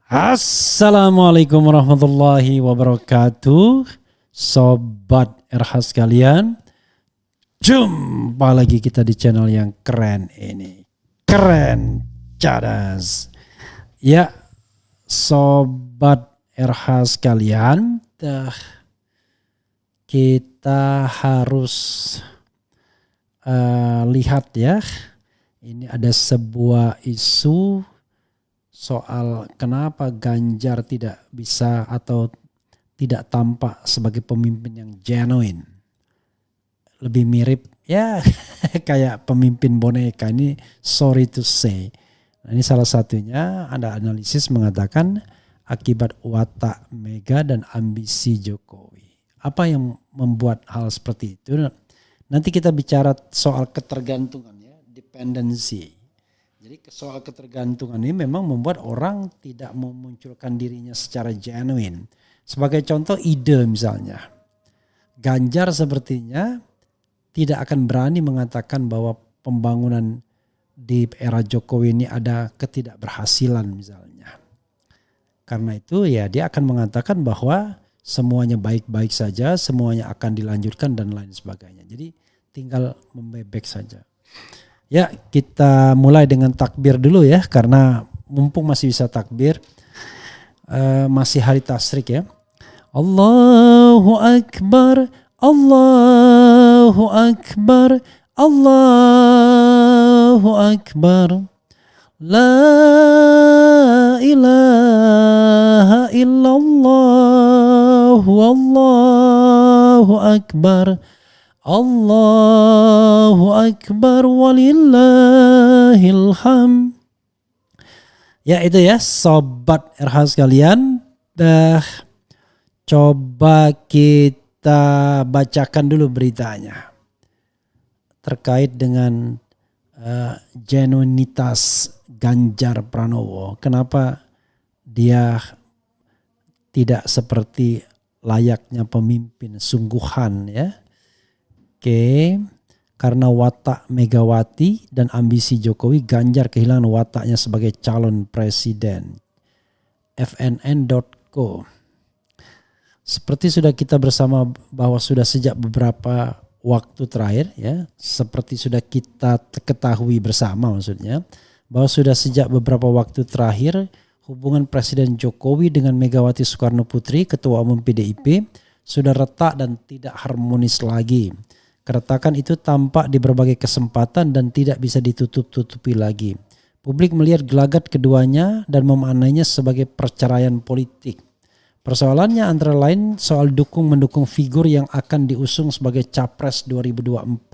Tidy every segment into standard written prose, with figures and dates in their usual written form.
Assalamualaikum warahmatullahi wabarakatuh. Sobat RH sekalian, jumpa lagi kita di channel yang keren ini. Keren cadas. Ya, Sobat RH sekalian, kita harus lihat ya. Ini ada sebuah isu soal kenapa Ganjar tidak bisa atau tidak tampak sebagai pemimpin yang genuine. Lebih mirip ya kayak pemimpin boneka, ini sorry to say. Nah, ini salah satunya ada analisis mengatakan akibat watak Mega dan ambisi Jokowi. Apa yang membuat hal seperti itu? Nanti kita bicara soal ketergantungan ya, dependency. Jadi soal ketergantungan ini memang membuat orang tidak memunculkan dirinya secara genuine. Sebagai contoh ide misalnya, Ganjar sepertinya tidak akan berani mengatakan bahwa pembangunan di era Jokowi ini ada ketidakberhasilan misalnya. Karena itu ya dia akan mengatakan bahwa semuanya baik-baik saja, semuanya akan dilanjutkan dan lain sebagainya. Jadi tinggal membebek saja. Ya, kita mulai dengan takbir dulu ya, karena mumpung masih bisa takbir, masih hari tasyrik ya. Allahu Akbar, Allahu Akbar, Allahu Akbar. La ilaha illallah, Allahu Akbar. Allahu Akbar walillahil hamd. Ya itu ya Sobat RH sekalian. Coba kita bacakan dulu beritanya. Terkait dengan genuinitas Ganjar Pranowo. Kenapa dia tidak seperti layaknya pemimpin sungguhan ya. Oke, karena watak Megawati dan ambisi Jokowi, Ganjar kehilangan wataknya sebagai calon presiden. FNN.co. Seperti sudah kita bersama bahwa sudah sejak beberapa waktu terakhir ya, seperti sudah kita ketahui bersama maksudnya, bahwa sudah sejak beberapa waktu terakhir hubungan Presiden Jokowi dengan Megawati Soekarno Putri, Ketua Umum PDIP, sudah retak dan tidak harmonis lagi. Keretakan itu tampak di berbagai kesempatan dan tidak bisa ditutup-tutupi lagi. Publik melihat gelagat keduanya dan memaknainya sebagai perceraian politik. Persoalannya antara lain soal mendukung figur yang akan diusung sebagai Capres 2024.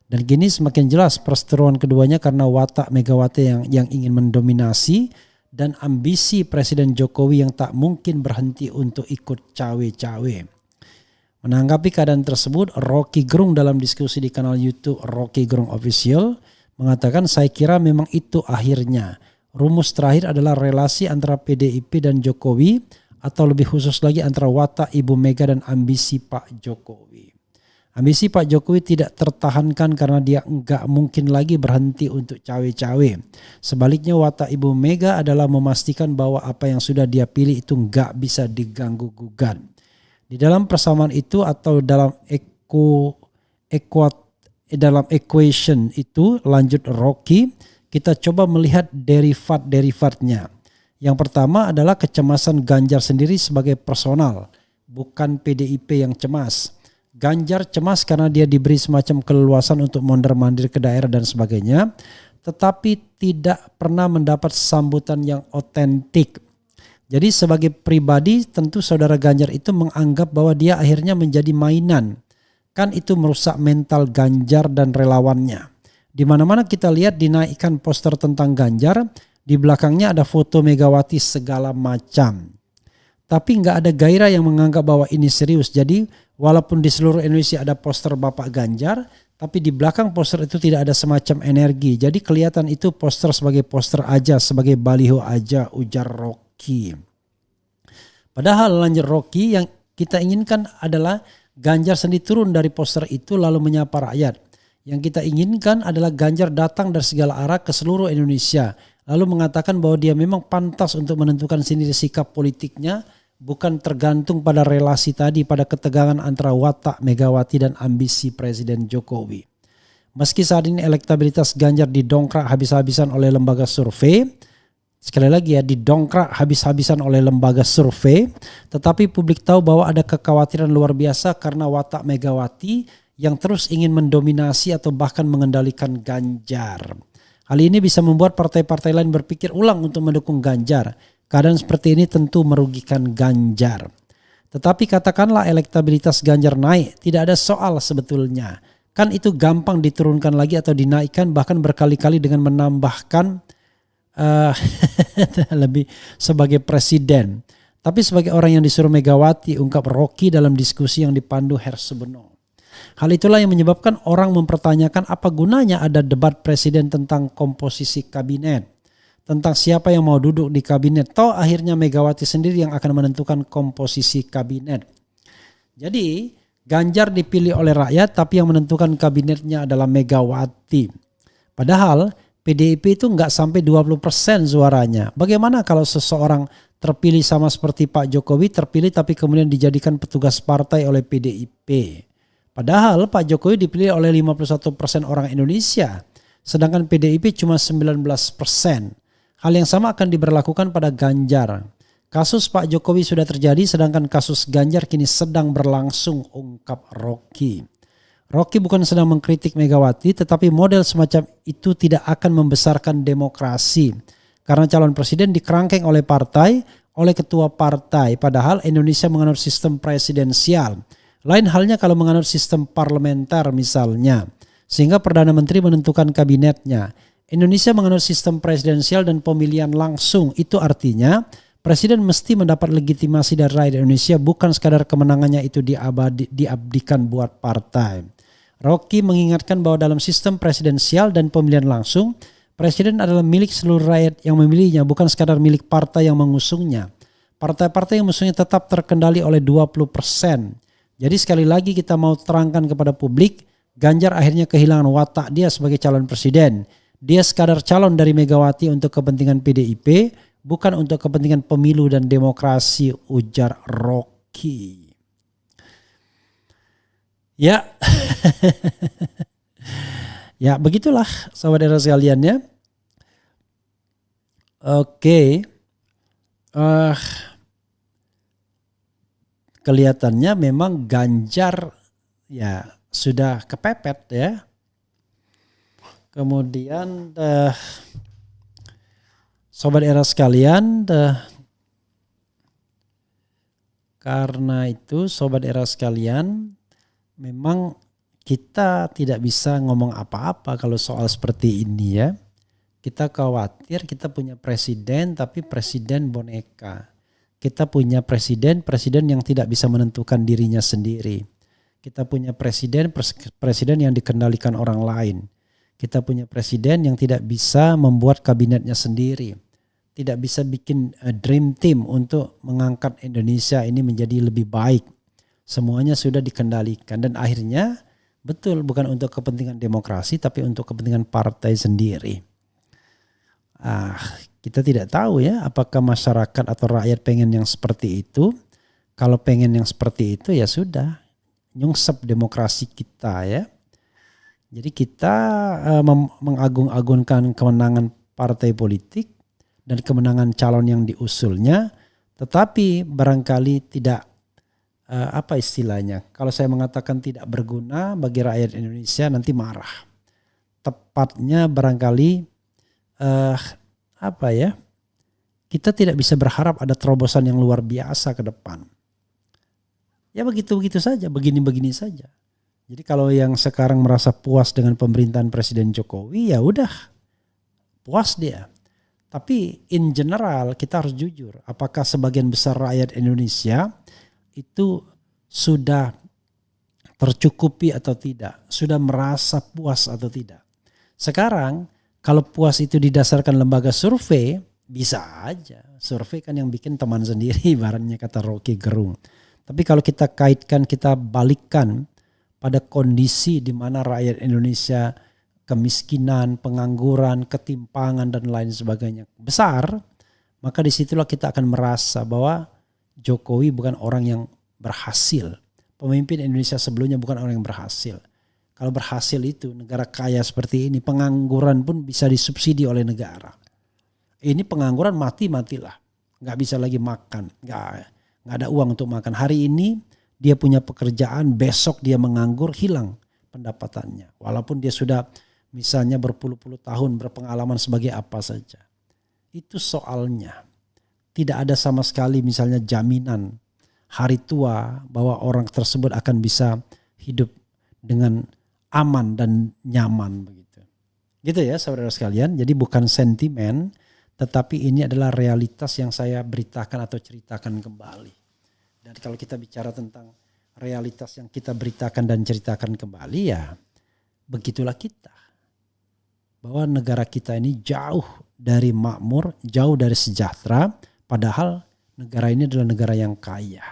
Dan kini semakin jelas perseteruan keduanya karena watak Megawati yang ingin mendominasi dan ambisi Presiden Jokowi yang tak mungkin berhenti untuk ikut cawe-cawe. Menanggapi keadaan tersebut, Rocky Gerung dalam diskusi di kanal YouTube Rocky Gerung Official mengatakan, saya kira memang itu akhirnya. Rumus terakhir adalah relasi antara PDIP dan Jokowi atau lebih khusus lagi antara watak Ibu Mega dan ambisi Pak Jokowi. Ambisi Pak Jokowi tidak tertahankan karena dia enggak mungkin lagi berhenti untuk cawe-cawe. Sebaliknya watak Ibu Mega adalah memastikan bahwa apa yang sudah dia pilih itu enggak bisa diganggu-gugat. Di dalam persamaan itu atau dalam equation itu, lanjut Rocky, kita coba melihat derivat-derivatnya. Yang pertama adalah kecemasan Ganjar sendiri sebagai personal, bukan PDIP yang cemas. Ganjar cemas karena dia diberi semacam keleluasan untuk mondar-mandir ke daerah dan sebagainya, tetapi tidak pernah mendapat sambutan yang otentik. Jadi sebagai pribadi tentu saudara Ganjar itu menganggap bahwa dia akhirnya menjadi mainan. Kan itu merusak mental Ganjar dan relawannya. Di mana-mana kita lihat dinaikkan poster tentang Ganjar, di belakangnya ada foto Megawati segala macam. Tapi nggak ada gairah yang menganggap bahwa ini serius. Jadi walaupun di seluruh Indonesia ada poster Bapak Ganjar, tapi di belakang poster itu tidak ada semacam energi. Jadi kelihatan itu poster sebagai poster aja, sebagai baliho aja, ujar Rocky. Padahal lanjut Rocky, yang kita inginkan adalah Ganjar sendiri turun dari poster itu lalu menyapa rakyat. Yang kita inginkan adalah Ganjar datang dari segala arah ke seluruh Indonesia. lalu mengatakan bahwa dia memang pantas untuk menentukan sendiri sikap politiknya, bukan tergantung pada relasi tadi, pada ketegangan antara watak Megawati dan ambisi Presiden Jokowi. Meski saat ini elektabilitas Ganjar didongkrak habis-habisan oleh lembaga survei, sekali lagi ya, didongkrak habis-habisan oleh lembaga survei, tetapi publik tahu bahwa ada kekhawatiran luar biasa karena watak Megawati yang terus ingin mendominasi atau bahkan mengendalikan Ganjar. Hal ini bisa membuat partai-partai lain berpikir ulang untuk mendukung Ganjar. Keadaan seperti ini tentu merugikan Ganjar. Tetapi katakanlah elektabilitas Ganjar naik, tidak ada soal sebetulnya. Kan itu gampang diturunkan lagi atau dinaikkan, bahkan berkali-kali dengan menambahkan lebih sebagai presiden. Tapi sebagai orang yang disuruh Megawati, ungkap Rocky dalam diskusi yang dipandu Hersubono. Hal itulah yang menyebabkan orang mempertanyakan apa gunanya ada debat presiden tentang komposisi kabinet. Tentang siapa yang mau duduk di kabinet. Toh akhirnya Megawati sendiri yang akan menentukan komposisi kabinet. Jadi Ganjar dipilih oleh rakyat tapi yang menentukan kabinetnya adalah Megawati. Padahal PDIP itu nggak sampai 20% suaranya. Bagaimana kalau seseorang terpilih sama seperti Pak Jokowi, terpilih tapi kemudian dijadikan petugas partai oleh PDIP. Padahal Pak Jokowi dipilih oleh 51% orang Indonesia, sedangkan PDIP cuma 19%. Hal yang sama akan diberlakukan pada Ganjar. Kasus Pak Jokowi sudah terjadi, sedangkan kasus Ganjar kini sedang berlangsung, ungkap Rocky. Rocky bukan sedang mengkritik Megawati, tetapi model semacam itu tidak akan membesarkan demokrasi. Karena calon presiden dikerangkeng oleh partai, oleh ketua partai, padahal Indonesia menganut sistem presidensial. Lain halnya kalau menganut sistem parlementer misalnya, sehingga Perdana Menteri menentukan kabinetnya. Indonesia menganut sistem presidensial dan pemilihan langsung. Itu artinya presiden mesti mendapat legitimasi dari rakyat Indonesia, bukan sekadar kemenangannya itu diabdikan buat partai. Rocky mengingatkan bahwa dalam sistem presidensial dan pemilihan langsung, presiden adalah milik seluruh rakyat yang memilihnya, bukan sekadar milik partai yang mengusungnya. Partai-partai yang mengusungnya tetap terkendali oleh 20%. Jadi sekali lagi kita mau terangkan kepada publik, Ganjar akhirnya kehilangan watak dia sebagai calon presiden. Dia sekadar calon dari Megawati untuk kepentingan PDIP, bukan untuk kepentingan pemilu dan demokrasi, ujar Rocky. Ya, ya begitulah saudara sekalian ya. Oke. Kelihatannya memang Ganjar ya sudah kepepet ya. Kemudian sobat era sekalian, karena itu sobat era sekalian, memang kita tidak bisa ngomong apa-apa kalau soal seperti ini ya. Kita khawatir kita punya presiden tapi presiden boneka. Kita punya presiden yang tidak bisa menentukan dirinya sendiri. Kita punya presiden yang dikendalikan orang lain. Kita punya presiden yang tidak bisa membuat kabinetnya sendiri. Tidak bisa bikin dream team untuk mengangkat Indonesia ini menjadi lebih baik. Semuanya sudah dikendalikan dan akhirnya betul bukan untuk kepentingan demokrasi tapi untuk kepentingan partai sendiri. Kita tidak tahu ya apakah masyarakat atau rakyat pengen yang seperti itu. Kalau pengen yang seperti itu ya sudah, nyungsep demokrasi kita ya. Jadi kita mengagung-agungkan kemenangan partai politik dan kemenangan calon yang diusulnya, tetapi barangkali tidak apa istilahnya. Kalau saya mengatakan tidak berguna bagi rakyat Indonesia nanti marah. Tepatnya barangkali kita tidak bisa berharap ada terobosan yang luar biasa ke depan. Ya begitu-begitu saja, begini-begini saja. Jadi kalau yang sekarang merasa puas dengan pemerintahan Presiden Jokowi, ya udah puas dia. Tapi in general kita harus jujur, apakah sebagian besar rakyat Indonesia itu sudah tercukupi atau tidak, sudah merasa puas atau tidak. Sekarang kalau puas itu didasarkan lembaga survei, bisa aja. Survei kan yang bikin teman sendiri, ibaratnya kata Rocky Gerung. Tapi kalau kita kaitkan, kita balikkan pada kondisi di mana rakyat Indonesia kemiskinan, pengangguran, ketimpangan dan lain sebagainya besar, maka disitulah kita akan merasa bahwa Jokowi bukan orang yang berhasil. Pemimpin Indonesia sebelumnya bukan orang yang berhasil. Kalau berhasil itu negara kaya seperti ini, pengangguran pun bisa disubsidi oleh negara. Ini pengangguran matilah, nggak bisa lagi makan, nggak ada uang untuk makan. Hari ini dia punya pekerjaan, besok dia menganggur, hilang pendapatannya. Walaupun dia sudah misalnya berpuluh-puluh tahun berpengalaman sebagai apa saja. Itu soalnya. Tidak ada sama sekali misalnya jaminan hari tua bahwa orang tersebut akan bisa hidup dengan aman dan nyaman begitu. Gitu ya saudara sekalian. Jadi bukan sentimen, tetapi ini adalah realitas yang saya beritakan atau ceritakan kembali. Dan kalau kita bicara tentang realitas yang kita beritakan dan ceritakan kembali, ya begitulah kita. Bahwa negara kita ini jauh dari makmur, jauh dari sejahtera, padahal negara ini adalah negara yang kaya.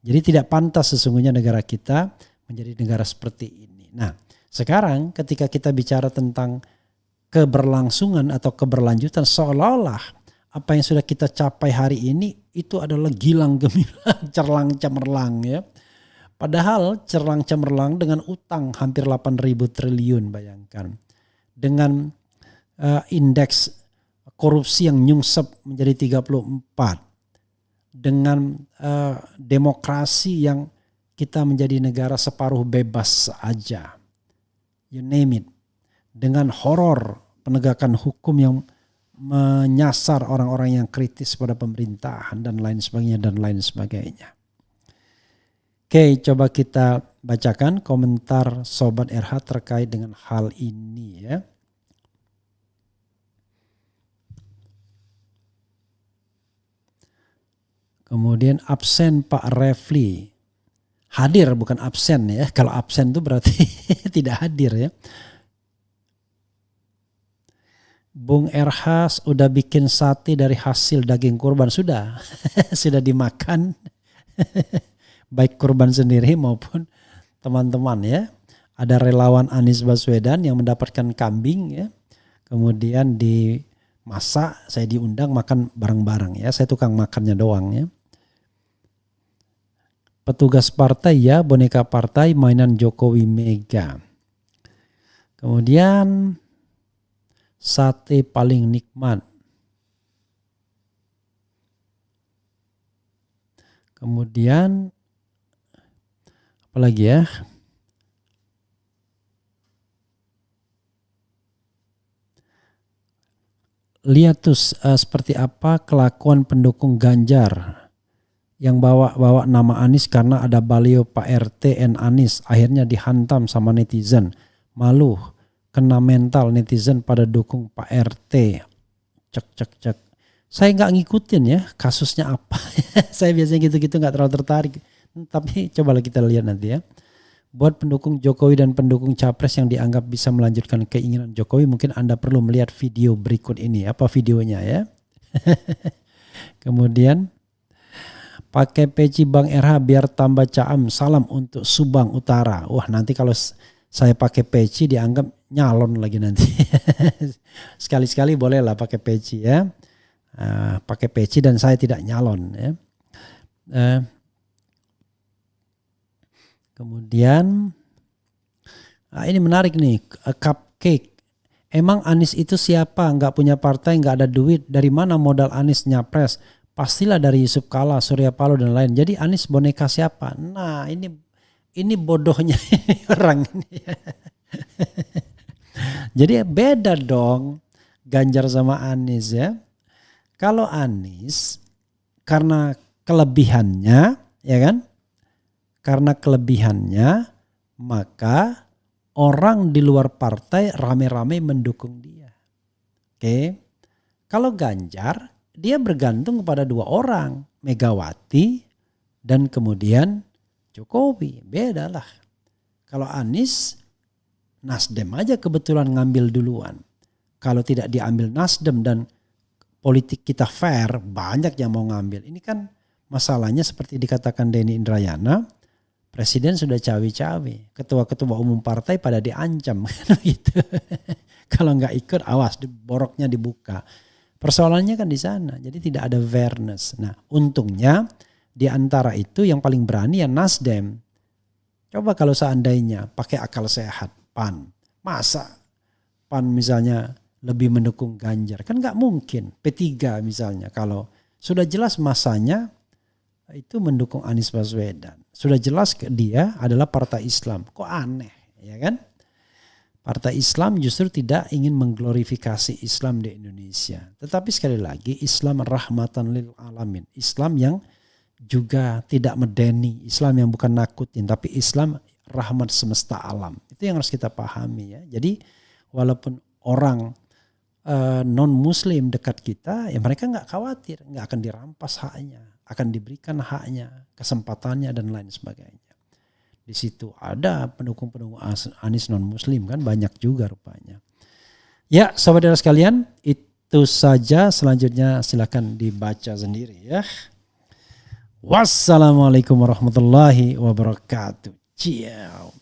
Jadi tidak pantas sesungguhnya negara kita menjadi negara seperti ini. Nah, sekarang ketika kita bicara tentang keberlangsungan atau keberlanjutan, seolah-olah apa yang sudah kita capai hari ini itu adalah gilang gemilang, cerlang cemerlang ya. Padahal cerlang cemerlang dengan utang hampir 8.000 triliun, bayangkan. Dengan indeks korupsi yang nyungsep menjadi 34. Dengan demokrasi yang kita menjadi negara separuh bebas aja. You name it. Dengan horor penegakan hukum yang menyasar orang-orang yang kritis pada pemerintahan dan lain sebagainya. Oke, coba kita bacakan komentar Sobat RH terkait dengan hal ini ya. Kemudian absen Pak Refli. Hadir bukan absen ya. Kalau absen itu berarti tidak hadir ya. Bung RH udah bikin sate dari hasil daging kurban. Sudah. Sudah dimakan. Baik kurban sendiri maupun teman-teman ya. Ada relawan Anies Baswedan yang mendapatkan kambing ya. Kemudian dimasak, saya diundang makan bareng-bareng ya. Saya tukang makannya doang ya. Petugas partai ya, boneka partai, mainan Jokowi Mega. Kemudian sate paling nikmat. Kemudian apalagi ya? Lihat tuh seperti apa kelakuan pendukung Ganjar yang bawa nama Anies karena ada baliho Pak RT and Anies, akhirnya dihantam sama netizen. Malu, kena mental netizen pada dukung Pak RT. Cek. Saya nggak ngikutin ya kasusnya apa. Saya biasanya gitu-gitu nggak terlalu tertarik. Tapi cobalah kita lihat nanti ya. Buat pendukung Jokowi dan pendukung Capres yang dianggap bisa melanjutkan keinginan Jokowi, mungkin Anda perlu melihat video berikut ini. Apa videonya ya? Kemudian pakai peci Bang RH biar tambah caam. Salam untuk Subang Utara. Wah, nanti kalau saya pakai peci dianggap nyalon lagi nanti. Sekali-sekali bolehlah pakai peci ya. Pakai peci dan saya tidak nyalon ya. Kemudian ini menarik nih, cupcake. Emang Anies itu siapa? Nggak punya partai, nggak ada duit. Dari mana modal Anies nyapres? Pastilah dari Yusuf Kala, Surya Paloh dan lain. Jadi Anies boneka siapa? Nah ini bodohnya orang ini. Jadi beda dong Ganjar sama Anies ya. Kalau Anies karena kelebihannya ya kan. Karena kelebihannya maka orang di luar partai rame-rame mendukung dia. Oke. Kalau Ganjar dia bergantung kepada dua orang, Megawati dan kemudian Jokowi. Beda lah. Kalau Anies, Nasdem aja kebetulan ngambil duluan. Kalau tidak diambil Nasdem dan politik kita fair, banyak yang mau ngambil. Ini kan masalahnya seperti dikatakan Denny Indrayana, Presiden sudah cawe-cawe, ketua-ketua umum partai pada diancam gitu. Kalau nggak ikut, awas, boroknya dibuka. Persoalannya kan di sana, jadi tidak ada fairness. Nah, untungnya di antara itu yang paling berani ya Nasdem. Coba kalau seandainya pakai akal sehat, PAN, masa PAN misalnya lebih mendukung Ganjar? Kan nggak mungkin. P3 misalnya, kalau sudah jelas masanya itu mendukung Anies Baswedan. Sudah jelas dia adalah partai Islam. Kok aneh, ya kan? Partai Islam justru tidak ingin mengglorifikasi Islam di Indonesia. Tetapi sekali lagi Islam rahmatan lil alamin. Islam yang juga tidak medeni. Islam yang bukan nakutin. Tapi Islam rahmat semesta alam. Itu yang harus kita pahami ya. Jadi walaupun orang non muslim dekat kita, ya mereka nggak khawatir, nggak akan dirampas haknya, akan diberikan haknya, kesempatannya dan lain sebagainya. Di situ ada pendukung-pendukung Anies non muslim kan banyak juga rupanya. Ya saudara sekalian, itu saja, selanjutnya silakan dibaca sendiri ya. Wassalamualaikum warahmatullahi wabarakatuh. Ciao.